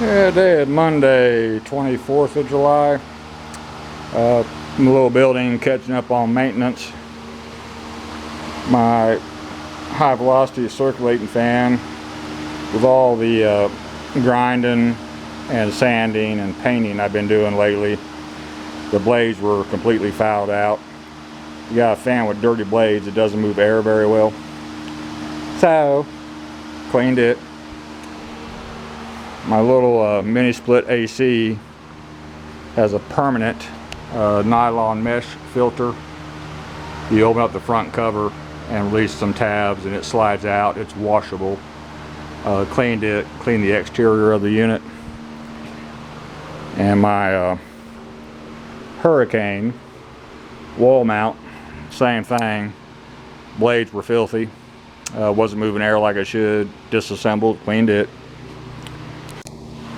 Yeah, today is Monday, 24th of July. In the little building, catching up on maintenance. My high velocity circulating fan, with all the grinding and sanding and painting I've been doing lately, the blades were completely fouled out. You got a fan with dirty blades, it doesn't move air very well. So, cleaned it. My little mini split AC has a permanent nylon mesh filter. You open up the front cover and release some tabs and it slides out. It's washable. Cleaned it, cleaned the exterior of the unit. And my Hurricane wall mount, same thing. Blades were filthy. Wasn't moving air like I should. Disassembled, cleaned it.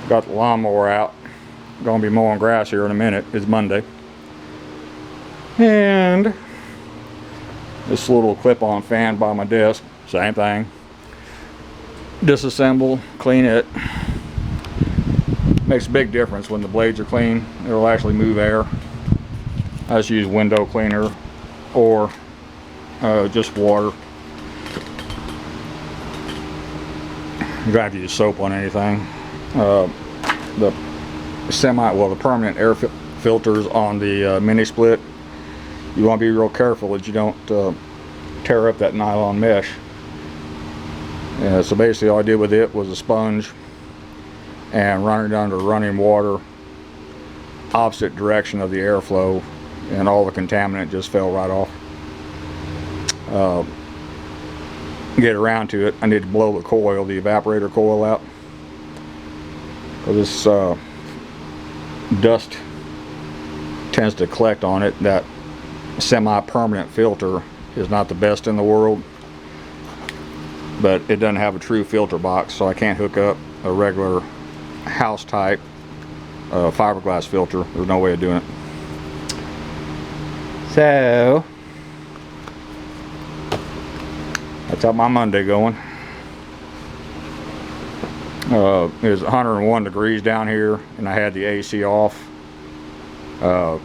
Got the lawnmower out. Gonna be mowing grass here in a minute. It's Monday. And this little clip-on fan by my desk, same thing. Disassemble, clean it. Makes a big difference when the blades are clean. It'll actually move air. I just use window cleaner or just water. You don't have to use soap on anything. The permanent air filters on the mini split, you want to be real careful that you don't tear up that nylon mesh. So basically all I did with it was a sponge and run it under running water, opposite direction of the airflow, and all the contaminant just fell right off. Get around to it, I need to blow the coil, the evaporator coil out. This dust tends to collect on it. That semi-permanent filter is not the best in the world, but it doesn't have a true filter box, so I can't hook up a regular house type fiberglass filter. There's no way of doing it. So that's how my Monday going. It was 101 degrees down here, and I had the AC off for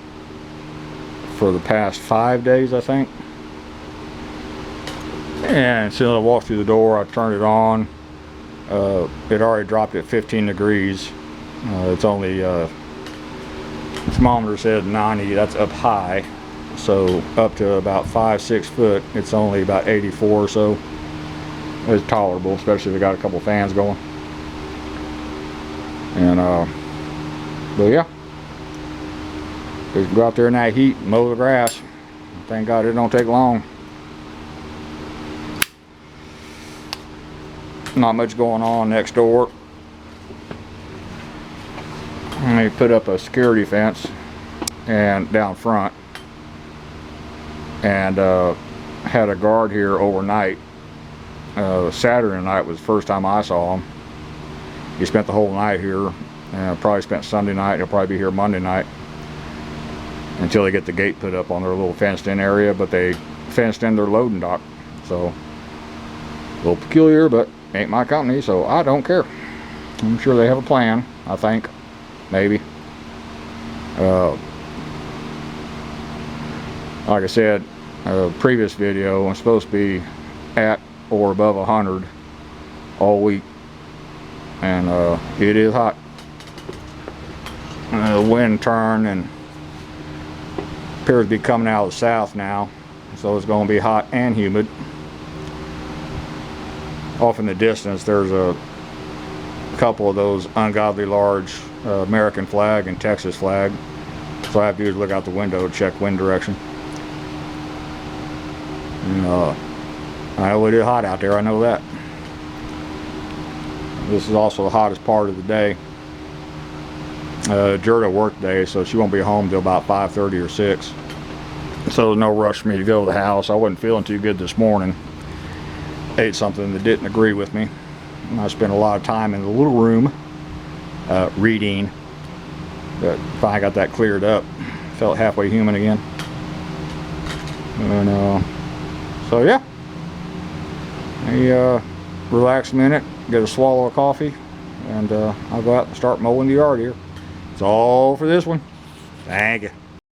the past 5 days, I think. And as soon as I walked through the door, I turned it on. It already dropped at 15 degrees. It's only, the thermometer said 90, that's up high. So up to about 5-6 foot, it's only about 84 or so. It's tolerable, especially if you got a couple fans going. And but yeah, just go out there in that heat and mow the grass. Thank God it don't take long. Not much going on next door. They put up a security fence and down front, and had a guard here overnight. Saturday night was the first time I saw him. He spent the whole night here, and probably spent Sunday night. He'll probably be here Monday night until they get the gate put up on their little fenced-in area. But they fenced in their loading dock, so a little peculiar, but ain't my company, so I don't care. I'm sure they have a plan. I think, maybe. Like I said, previous video, I'm supposed to be at or above 100 all week. And it is hot. The wind turned and appears to be coming out of the south now, so it's going to be hot and humid. Off in the distance there's a couple of those ungodly large American flag and Texas flag, so I have to do is look out the window to check wind direction. And, I know it is hot out there, I know that. This is also the hottest part of the day. Gerda worked today, so she won't be home till about 5:30 or 6. So there's no rush for me to go to the house. I wasn't feeling too good this morning. Ate something that didn't agree with me. And I spent a lot of time in the little room reading. But finally got that cleared up. Felt halfway human again. And so yeah. Relax a minute, get a swallow of coffee, and I'll go out and start mowing the yard here. That's all for this one. Thank you.